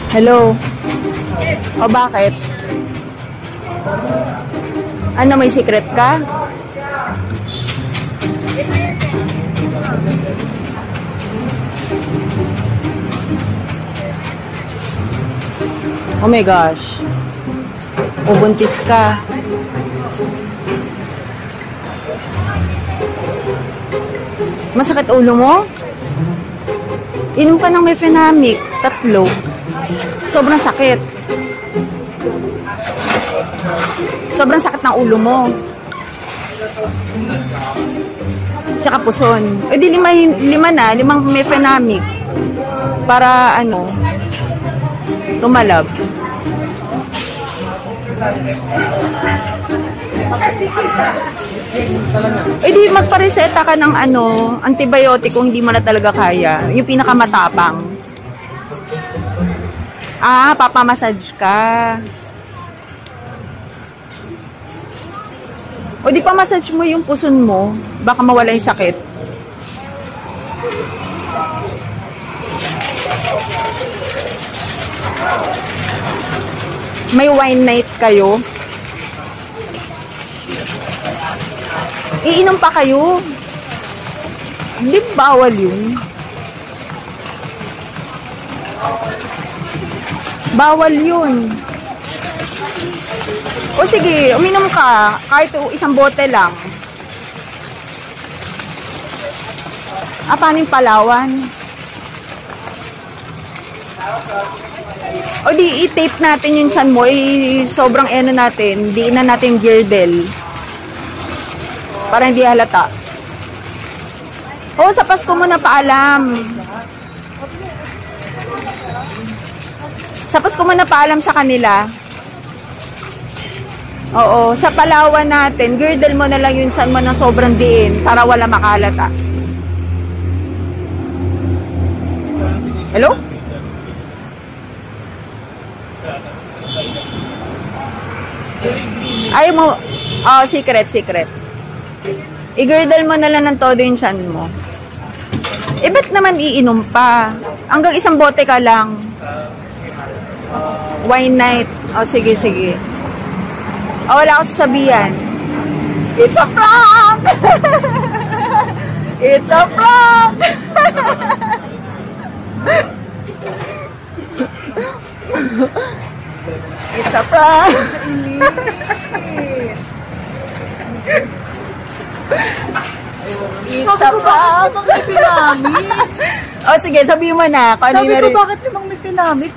Hello? O bakit? Ano, may secret ka? Oh my gosh. O buntis ka. Masakit ulo mo? Inom ka ng Mefenamic, 3. Sobrang sakit. Sobrang sakit ng ulo mo. Tsaka puson. E di 5 Mefenamic. Para ano, tumalab. Eh di magpareseta ka ng ano, antibiotic kung hindi mo na talaga kaya. Yung pinakamatapang. Ah, papamassage ka. O di pa-massage mo yung puson mo, baka mawala yung sakit. May wine night kayo. Iinom pa kayo. Hindi bawal yun. Bawal yun. O sige, uminom ka. Kahit 1 bote lang. Paano yung Palawan? O di, i-tape natin yung tiyan mo. Sobrang ano natin. Diin na natin girdle. Para hindi halata. O, sa Pasko mo na paalam. Sa Pasko mo na paalam sa kanila. Oo, sa Palawan natin, girdle mo na lang yung tiyan mo ng sobrang diin para wala makalata. Hello? Ayaw mo, oh, secret. I-girdle mo na lang ng todo yung tiyan mo. Eh, ba't naman iinom pa? Hanggang 1 bote ka lang. Wine night. Oh, sige. Oh, wala akong sasabihan. It's a prank! It's a prank! It's a prank! It's a prank! Mefenamic! Oh, sige, sabihin mo na. Sabi ko, bakit limang Mefenamic?